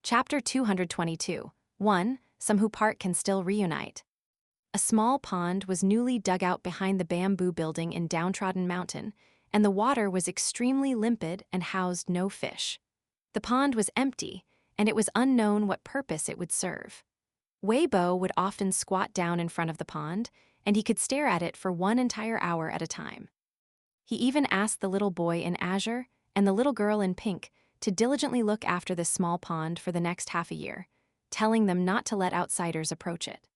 Chapter 222. 1. Some who part can still reunite. A small pond was newly dug out behind the bamboo building in Downtrodden Mountain, and the water was extremely limpid and housed no fish. The pond was empty, and it was unknown what purpose it would serve. Weibo would often squat down in front of the pond, and he could stare at it for one entire hour at a time. He even asked the little boy in azure and the little girl in pink to diligently look after this small pond for the next half a year, telling them not to let outsiders approach it.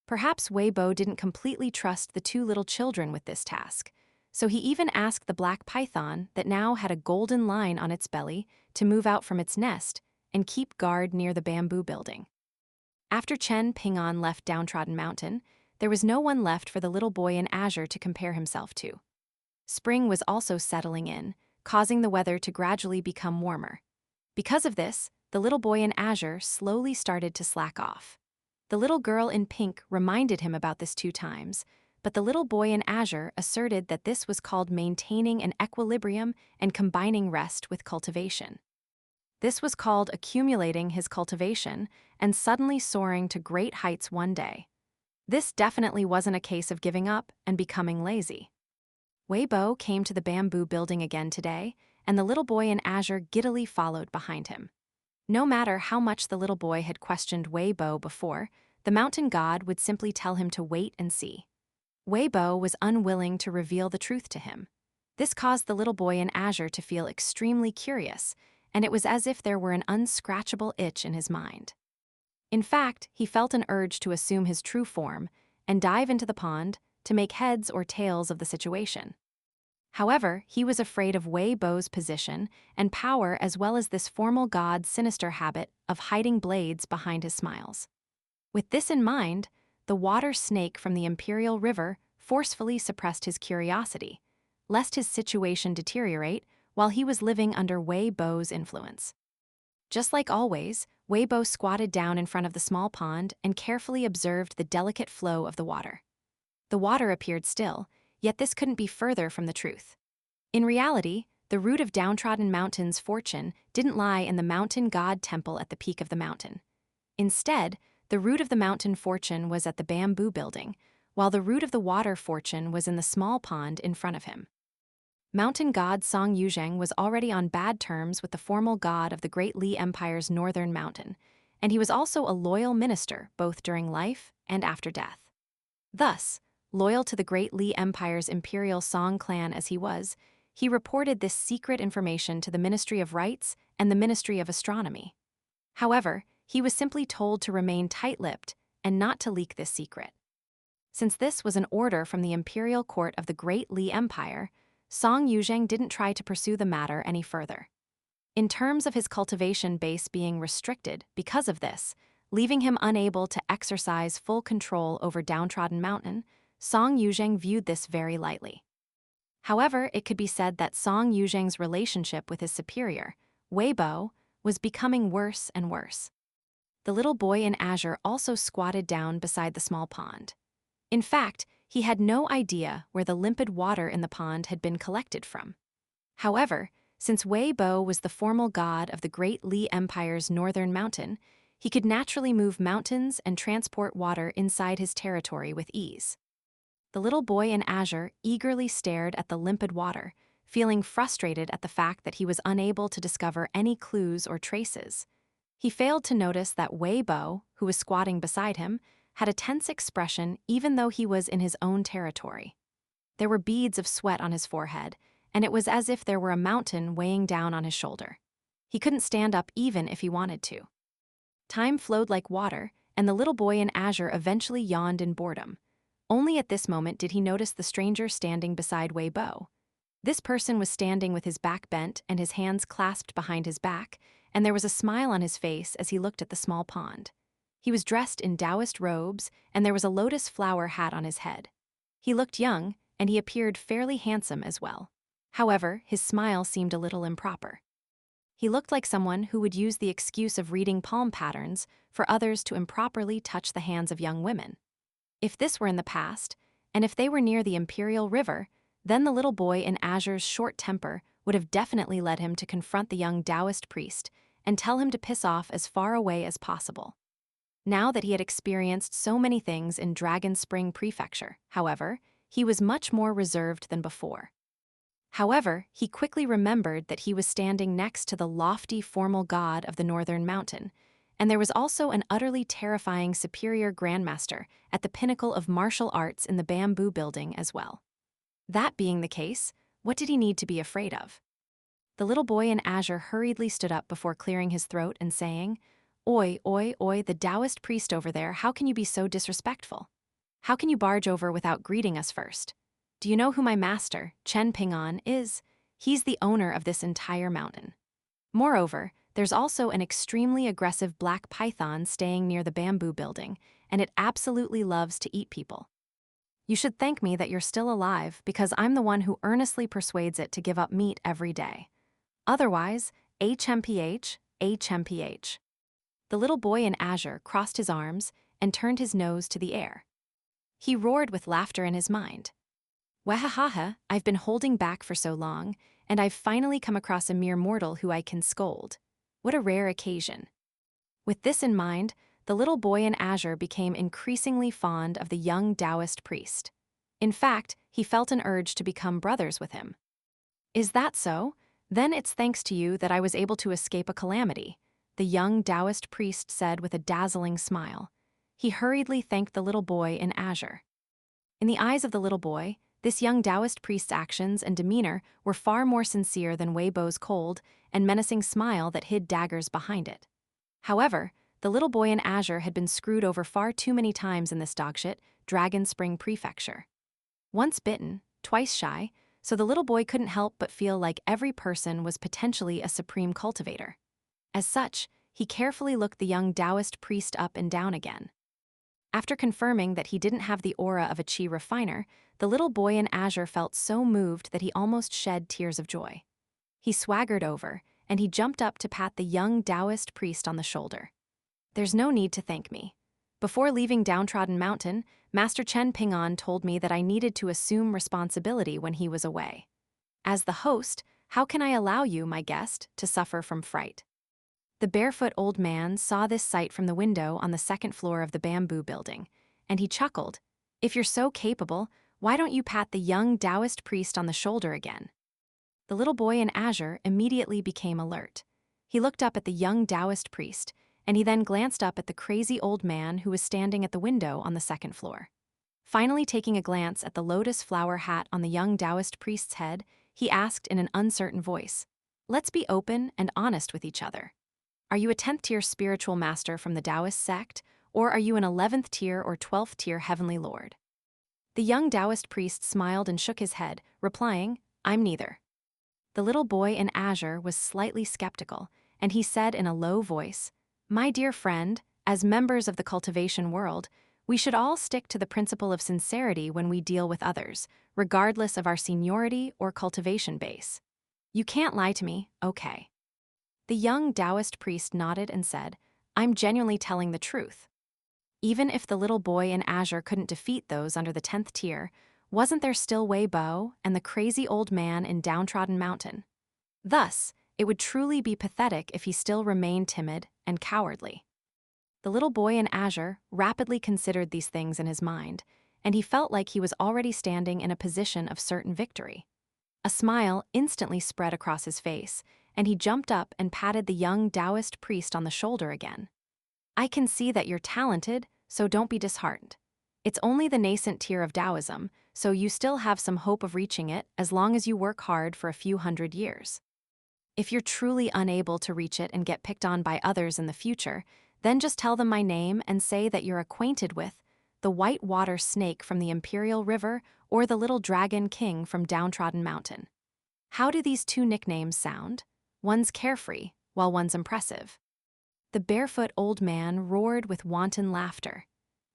Perhaps Weibo didn't completely trust the two little children with this task, so he even asked the black python that now had a golden line on its belly to move out from its nest and keep guard near the bamboo building. After Chen Ping'an left Downtrodden Mountain, there was no one left for the little boy in azure to compare himself to. Spring was also settling in, causing the weather to gradually become warmer. Because of this, the little boy in azure slowly started to slack off. The little girl in pink reminded him about this 2 times, but the little boy in azure asserted that this was called maintaining an equilibrium and combining rest with cultivation. This was called accumulating his cultivation and suddenly soaring to great heights one day. This definitely wasn't a case of giving up and becoming lazy. Weibo came to the bamboo building again today, and the little boy in azure giddily followed behind him. No matter how much the little boy had questioned Weibo before, the mountain god would simply tell him to wait and see. Weibo was unwilling to reveal the truth to him. This caused the little boy in azure to feel extremely curious, and it was as if there were an unscratchable itch in his mind. In fact, he felt an urge to assume his true form and dive into the pond to make heads or tails of the situation. However, he was afraid of Weibo's position and power as well as this formal god's sinister habit of hiding blades behind his smiles. With this in mind, the water snake from the Imperial River forcefully suppressed his curiosity, lest his situation deteriorate while he was living under Weibo's influence. Just like always, Weibo squatted down in front of the small pond and carefully observed the delicate flow of the water. The water appeared still, yet this couldn't be further from the truth. In reality, the root of Downtrodden Mountain's fortune didn't lie in the mountain god temple at the peak of the mountain. Instead, the root of the mountain fortune was at the bamboo building, while the root of the water fortune was in the small pond in front of him. Mountain god Song Yuzheng was already on bad terms with the formal god of the Great Li Empire's northern mountain, and he was also a loyal minister both during life and after death. Thus, loyal to the Great Li Empire's imperial Song clan as he was, he reported this secret information to the Ministry of Rites and the Ministry of Astronomy. However, he was simply told to remain tight-lipped and not to leak this secret. Since this was an order from the imperial court of the Great Li Empire, Song Yuzheng didn't try to pursue the matter any further. In terms of his cultivation base being restricted because of this, leaving him unable to exercise full control over Downtrodden Mountain, Song Yuzheng viewed this very lightly. However, it could be said that Song Yuzheng's relationship with his superior, Weibo, was becoming worse and worse. The little boy in azure also squatted down beside the small pond. In fact, he had no idea where the limpid water in the pond had been collected from. However, since Weibo was the formal god of the Great Li Empire's northern mountain, he could naturally move mountains and transport water inside his territory with ease. The little boy in azure eagerly stared at the limpid water, feeling frustrated at the fact that he was unable to discover any clues or traces. He failed to notice that Weibo, who was squatting beside him, had a tense expression even though he was in his own territory. There were beads of sweat on his forehead, and it was as if there were a mountain weighing down on his shoulder. He couldn't stand up even if he wanted to. Time flowed like water, and the little boy in azure eventually yawned in boredom. Only at this moment did he notice the stranger standing beside Weibo. This person was standing with his back bent and his hands clasped behind his back, and there was a smile on his face as he looked at the small pond. He was dressed in Taoist robes, and there was a lotus flower hat on his head. He looked young, and he appeared fairly handsome as well. However, his smile seemed a little improper. He looked like someone who would use the excuse of reading palm patterns for others to improperly touch the hands of young women. If this were in the past, and if they were near the Imperial River, then the little boy in azure's short temper would have definitely led him to confront the young Taoist priest and tell him to piss off as far away as possible. Now that he had experienced so many things in Dragon Spring Prefecture, however, he was much more reserved than before. However, he quickly remembered that he was standing next to the lofty formal god of the Northern Mountain, and there was also an utterly terrifying superior grandmaster at the pinnacle of martial arts in the bamboo building as well. That being the case, what did he need to be afraid of? The little boy in azure hurriedly stood up before clearing his throat and saying, "Oi, oi, oi, the Taoist priest over there, how can you be so disrespectful? How can you barge over without greeting us first? Do you know who my master, Chen Ping'an, is? He's the owner of this entire mountain. Moreover, there's also an extremely aggressive black python staying near the bamboo building, and it absolutely loves to eat people. You should thank me that you're still alive because I'm the one who earnestly persuades it to give up meat every day. Otherwise, HMPH, HMPH. The little boy in azure crossed his arms and turned his nose to the air. He roared with laughter in his mind. Wahahaha, I've been holding back for so long, and I've finally come across a mere mortal who I can scold. What a rare occasion. With this in mind, the little boy in azure became increasingly fond of the young Taoist priest. In fact, he felt an urge to become brothers with him. Is that so? Then it's thanks to you that I was able to escape a calamity, the young Taoist priest said with a dazzling smile. He hurriedly thanked the little boy in azure. In the eyes of the little boy, this young Taoist priest's actions and demeanor were far more sincere than Weibo's cold and menacing smile that hid daggers behind it. However, the little boy in azure had been screwed over far too many times in this dogshit Dragon Spring Prefecture. Once bitten, twice shy, so the little boy couldn't help but feel like every person was potentially a supreme cultivator. As such, he carefully looked the young Taoist priest up and down again. After confirming that he didn't have the aura of a chi refiner, the little boy in azure felt so moved that he almost shed tears of joy. He swaggered over, and he jumped up to pat the young Taoist priest on the shoulder. There's no need to thank me. Before leaving Downtrodden Mountain, Master Chen Ping'an told me that I needed to assume responsibility when he was away. As the host, how can I allow you, my guest, to suffer from fright? The barefoot old man saw this sight from the window on the second floor of the bamboo building, and he chuckled. If you're so capable, why don't you pat the young Taoist priest on the shoulder again? The little boy in azure immediately became alert. He looked up at the young Taoist priest, and he then glanced up at the crazy old man who was standing at the window on the second floor. Finally taking a glance at the lotus flower hat on the young Taoist priest's head, he asked in an uncertain voice, "Let's be open and honest with each other. Are you a 10th tier spiritual master from the Taoist sect, or are you an 11th tier or 12th tier heavenly lord?" The young Taoist priest smiled and shook his head, replying, "I'm neither." The little boy in azure was slightly skeptical, and he said in a low voice, "My dear friend, as members of the cultivation world, we should all stick to the principle of sincerity when we deal with others, regardless of our seniority or cultivation base. You can't lie to me, okay?" The young Taoist priest nodded and said, "I'm genuinely telling the truth." Even if the little boy in azure couldn't defeat those under the 10th tier, wasn't there still Weibo and the crazy old man in Downtrodden Mountain? Thus, it would truly be pathetic if he still remained timid and cowardly. The little boy in azure rapidly considered these things in his mind, and he felt like he was already standing in a position of certain victory. A smile instantly spread across his face, and he jumped up and patted the young Taoist priest on the shoulder again. "I can see that you're talented, so don't be disheartened. It's only the nascent tier of Taoism, so you still have some hope of reaching it as long as you work hard for a few hundred years. If you're truly unable to reach it and get picked on by others in the future, then just tell them my name and say that you're acquainted with the white water snake from the Imperial River or the little dragon king from Downtrodden Mountain. How do these two nicknames sound? One's carefree, while one's impressive." The barefoot old man roared with wanton laughter.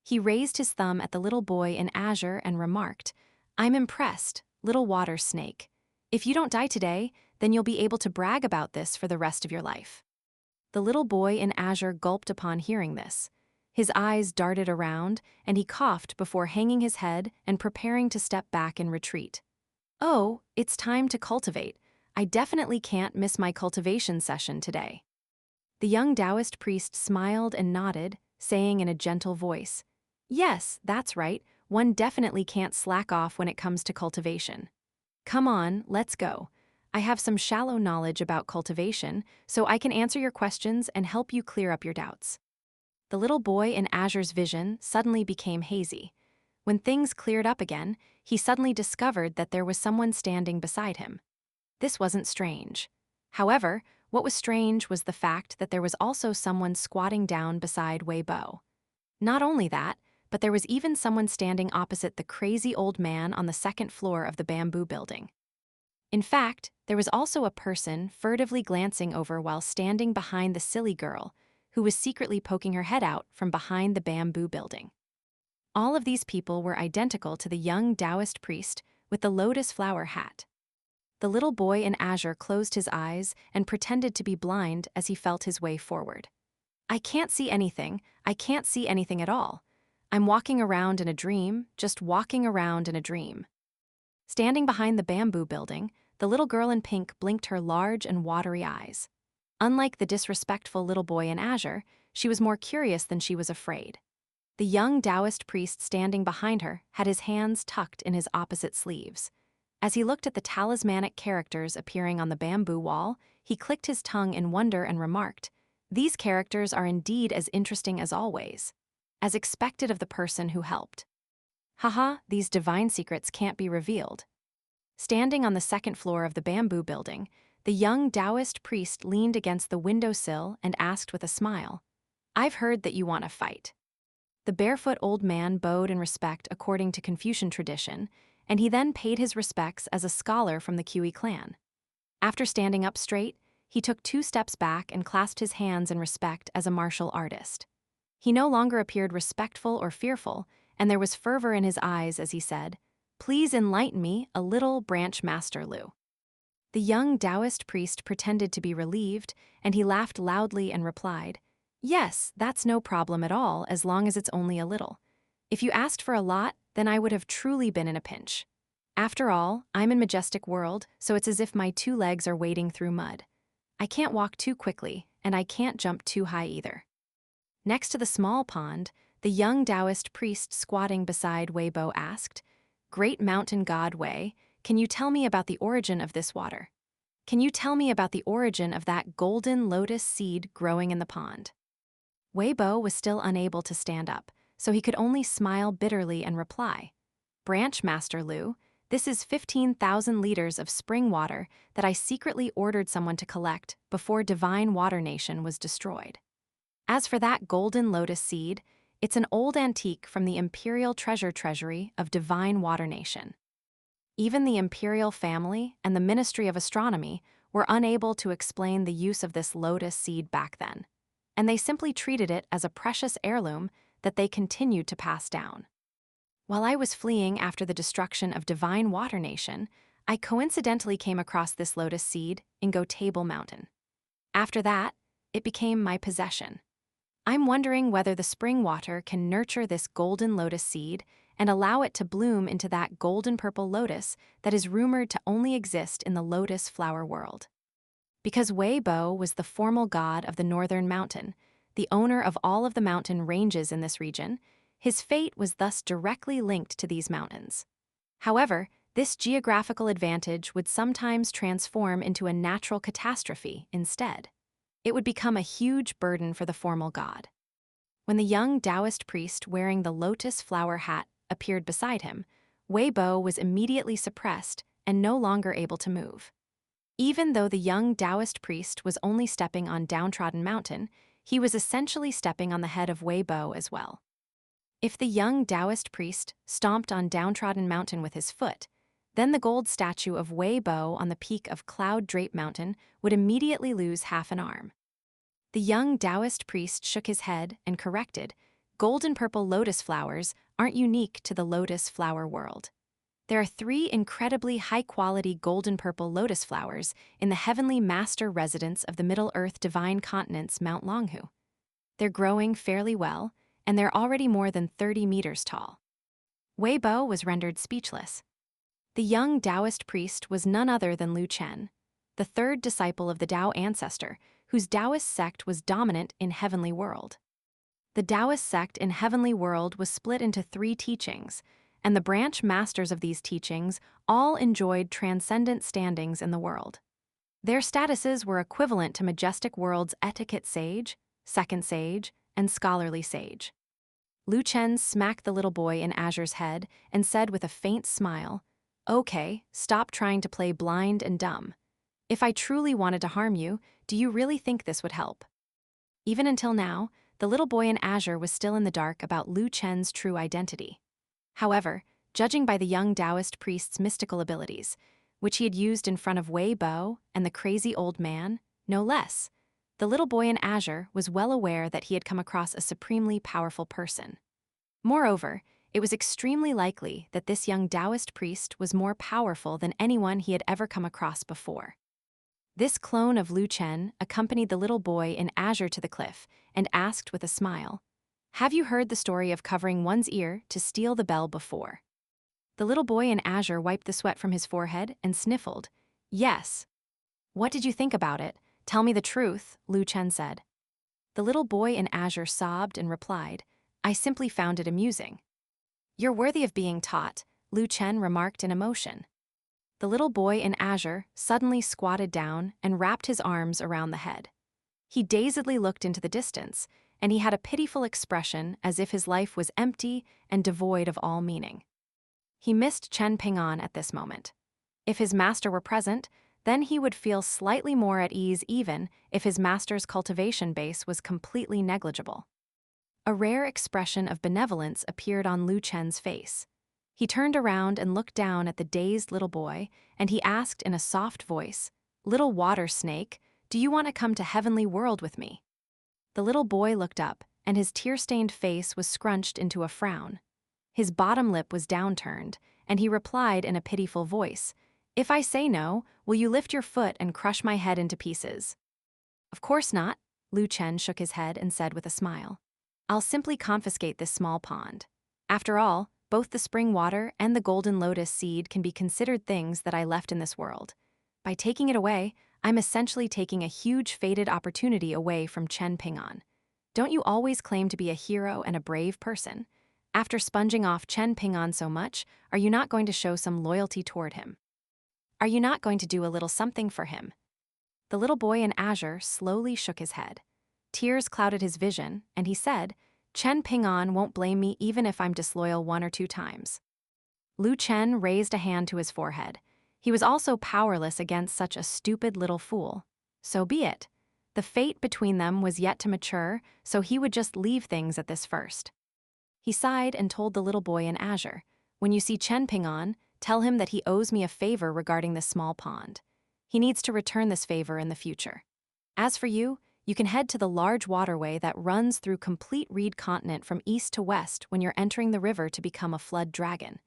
He raised his thumb at the little boy in azure and remarked, "I'm impressed, little water snake. If you don't die today, then you'll be able to brag about this for the rest of your life." The little boy in azure gulped upon hearing this. His eyes darted around, and he coughed before hanging his head and preparing to step back in retreat. "Oh, it's time to cultivate. I definitely can't miss my cultivation session today." The young Taoist priest smiled and nodded, saying in a gentle voice, "Yes, that's right, one definitely can't slack off when it comes to cultivation. Come on, let's go. I have some shallow knowledge about cultivation, so I can answer your questions and help you clear up your doubts." The little boy in Azure's vision suddenly became hazy. When things cleared up again, he suddenly discovered that there was someone standing beside him. This wasn't strange. However, what was strange was the fact that there was also someone squatting down beside Wei Bo. Not only that, but there was even someone standing opposite the crazy old man on the second floor of the bamboo building. In fact, there was also a person furtively glancing over while standing behind the silly girl, who was secretly poking her head out from behind the bamboo building. All of these people were identical to the young Taoist priest with the lotus flower hat. The little boy in Azure closed his eyes and pretended to be blind as he felt his way forward. I can't see anything at all. I'm walking around in a dream, just walking around in a dream. Standing behind the bamboo building, the little girl in pink blinked her large and watery eyes. Unlike the disrespectful little boy in Azure, she was more curious than she was afraid. The young Taoist priest standing behind her had his hands tucked in his opposite sleeves. As he looked at the talismanic characters appearing on the bamboo wall, he clicked his tongue in wonder and remarked, "These characters are indeed as interesting as always. As expected of the person who helped. Haha, these divine secrets can't be revealed." Standing on the second floor of the bamboo building, the young Taoist priest leaned against the windowsill and asked with a smile, "I've heard that you want to fight." The barefoot old man bowed in respect according to Confucian tradition, and he then paid his respects as a scholar from the Kui clan. After standing up straight, he took 2 steps back and clasped his hands in respect as a martial artist. He no longer appeared respectful or fearful, and there was fervor in his eyes as he said, "Please enlighten me a little, Branch Master Lu." The young Taoist priest pretended to be relieved, and he laughed loudly and replied, "Yes, that's no problem at all as long as it's only a little. If you asked for a lot, then I would have truly been in a pinch. After all, I'm in Majestic World, so it's as if my 2 legs are wading through mud. I can't walk too quickly, and I can't jump too high either." Next to the small pond, the young Taoist priest squatting beside Wei Bo asked, "Great mountain god Wei, can you tell me about the origin of this water? Can you tell me about the origin of that golden lotus seed growing in the pond?" Wei Bo was still unable to stand up, so he could only smile bitterly and reply, "Branch Master Lu, this is 15,000 liters of spring water that I secretly ordered someone to collect before Divine Water Nation was destroyed. As for that golden lotus seed, it's an old antique from the Imperial Treasury of Divine Water Nation. Even the Imperial family and the Ministry of Astronomy were unable to explain the use of this lotus seed back then, and they simply treated it as a precious heirloom that they continued to pass down. While I was fleeing after the destruction of Divine Water Nation, I coincidentally came across this lotus seed in Table Mountain. After that, it became my possession. I'm wondering whether the spring water can nurture this golden lotus seed and allow it to bloom into that golden purple lotus that is rumored to only exist in the lotus flower world. Because Wei Bo was the formal god of the northern mountain, the owner of all of the mountain ranges in this region, his fate was thus directly linked to these mountains. However, this geographical advantage would sometimes transform into a natural catastrophe instead. It would become a huge burden for the formal god. When the young Taoist priest wearing the lotus flower hat appeared beside him, Wei Bo was immediately suppressed and no longer able to move. Even though the young Taoist priest was only stepping on downtrodden mountain, he was essentially stepping on the head of Wei Bo as well. If the young Taoist priest stomped on downtrodden mountain with his foot, then the gold statue of Wei Bo on the peak of Cloud Drape Mountain would immediately lose half an arm. The young Taoist priest shook his head and corrected, "Golden purple lotus flowers aren't unique to the lotus flower world. There are 3 incredibly high-quality golden purple lotus flowers in the heavenly master residence of the Middle-earth divine continent's Mount Longhu. They're growing fairly well, and they're already more than 30 meters tall." Wei Bo was rendered speechless. The young Taoist priest was none other than Lu Chen, the 3rd disciple of the Tao ancestor, whose Taoist sect was dominant in Heavenly World. The Taoist sect in Heavenly World was split into 3 teachings, and the branch masters of these teachings all enjoyed transcendent standings in the world. Their statuses were equivalent to Majestic World's etiquette sage, second sage, and scholarly sage. Lu Chen smacked the little boy in Azure's head and said with a faint smile, "Okay, stop trying to play blind and dumb. If I truly wanted to harm you, do you really think this would help?" Even until now, the little boy in Azure was still in the dark about Lu Chen's true identity. However, judging by the young Taoist priest's mystical abilities, which he had used in front of Wei Bo and the crazy old man, no less, the little boy in Azure was well aware that he had come across a supremely powerful person. Moreover, it was extremely likely that this young Taoist priest was more powerful than anyone he had ever come across before. This clone of Lu Chen accompanied the little boy in Azure to the cliff and asked with a smile, "Have you heard the story of covering one's ear to steal the bell before?" The little boy in Azure wiped the sweat from his forehead and sniffled. "Yes." "What did you think about it? Tell me the truth," Lu Chen said. The little boy in Azure sobbed and replied, "I simply found it amusing." "You're worthy of being taught," Lu Chen remarked in emotion. The little boy in Azure suddenly squatted down and wrapped his arms around the head. He dazedly looked into the distance, and he had a pitiful expression as if his life was empty and devoid of all meaning. He missed Chen Ping'an at this moment. If his master were present, then he would feel slightly more at ease even if his master's cultivation base was completely negligible. A rare expression of benevolence appeared on Lu Chen's face. He turned around and looked down at the dazed little boy, and he asked in a soft voice, "Little water snake, do you want to come to Heavenly World with me?" The little boy looked up, and his tear-stained face was scrunched into a frown. His bottom lip was downturned, and he replied in a pitiful voice, "If I say no, will you lift your foot and crush my head into pieces?" "Of course not," Lu Chen shook his head and said with a smile. "I'll simply confiscate this small pond. After all, both the spring water and the golden lotus seed can be considered things that I left in this world. By taking it away, I'm essentially taking a huge fated opportunity away from Chen Ping'an. Don't you always claim to be a hero and a brave person? After sponging off Chen Ping'an so much, are you not going to show some loyalty toward him? Are you not going to do a little something for him?" The little boy in Azure slowly shook his head. Tears clouded his vision, and he said, "Chen Ping'an won't blame me even if I'm disloyal 1 or 2 times." Lu Chen raised a hand to his forehead. He was also powerless against such a stupid little fool. So be it. The fate between them was yet to mature, so he would just leave things at this first. He sighed and told the little boy in Azure, "When you see Chen Ping'an, tell him that he owes me a favor regarding this small pond. He needs to return this favor in the future. As for you, you can head to the large waterway that runs through complete Reed Continent from east to west when you're entering the river to become a flood dragon.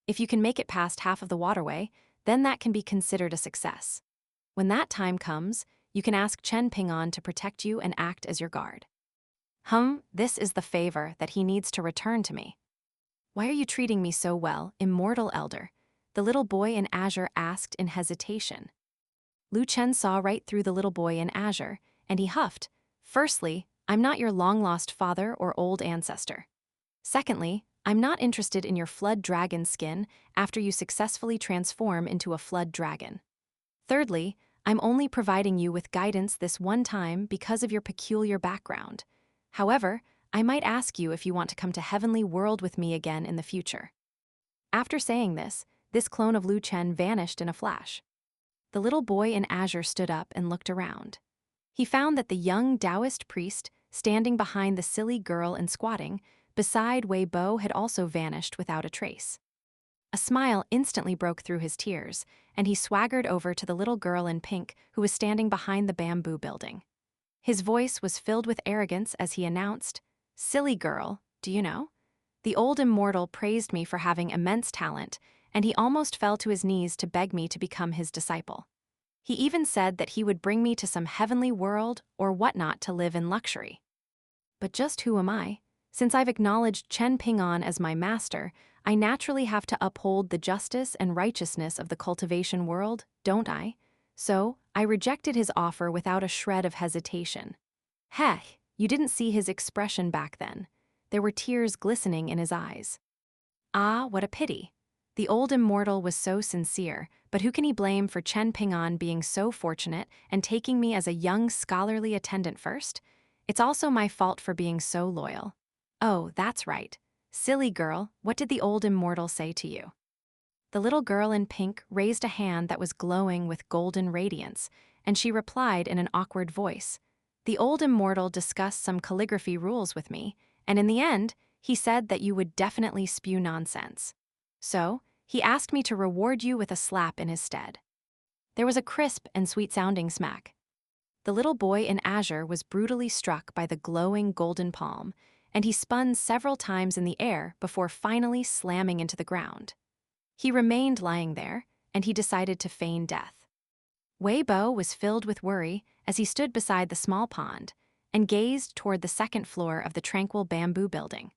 If you can make it past half of the waterway, then that can be considered a success. When that time comes, you can ask Chen Ping'an to protect you and act as your guard." This is the favor that he needs to return to me. "Why are you treating me so well, immortal elder?" the little boy in Azure asked in hesitation. Lu Chen saw right through the little boy in Azure, and he huffed, "Firstly, I'm not your long-lost father or old ancestor. Secondly, I'm not interested in your flood dragon skin after you successfully transform into a flood dragon. Thirdly, I'm only providing you with guidance this one time because of your peculiar background. However, I might ask you if you want to come to Heavenly World with me again in the future." After saying this clone of Lu Chen vanished in a flash. The little boy in Azure stood up and looked around. He found that the young Taoist priest, standing behind the silly girl and squatting beside Wei Bo, had also vanished without a trace. A smile instantly broke through his tears, and he swaggered over to the little girl in pink who was standing behind the bamboo building. His voice was filled with arrogance as he announced, "Silly girl, do you know? The old immortal praised me for having immense talent, and he almost fell to his knees to beg me to become his disciple. He even said that he would bring me to some heavenly world or whatnot to live in luxury. But just who am I? Since I've acknowledged Chen Ping'an as my master, I naturally have to uphold the justice and righteousness of the cultivation world, don't I? So, I rejected his offer without a shred of hesitation. Heh, you didn't see his expression back then. There were tears glistening in his eyes. Ah, what a pity. The old immortal was so sincere, but who can he blame for Chen Ping'an being so fortunate and taking me as a young scholarly attendant first? It's also my fault for being so loyal. Oh, that's right. Silly girl, what did the old immortal say to you? The little girl in pink raised a hand that was glowing with golden radiance, and she replied in an awkward voice. The old immortal discussed some calligraphy rules with me, and in the end, he said that you would definitely spew nonsense. So, he asked me to reward you with a slap in his stead. There was a crisp and sweet-sounding smack. The little boy in azure was brutally struck by the glowing golden palm, and he spun several times in the air before finally slamming into the ground. He remained lying there, and he decided to feign death. Weibo was filled with worry as he stood beside the small pond and gazed toward the second floor of the tranquil bamboo building.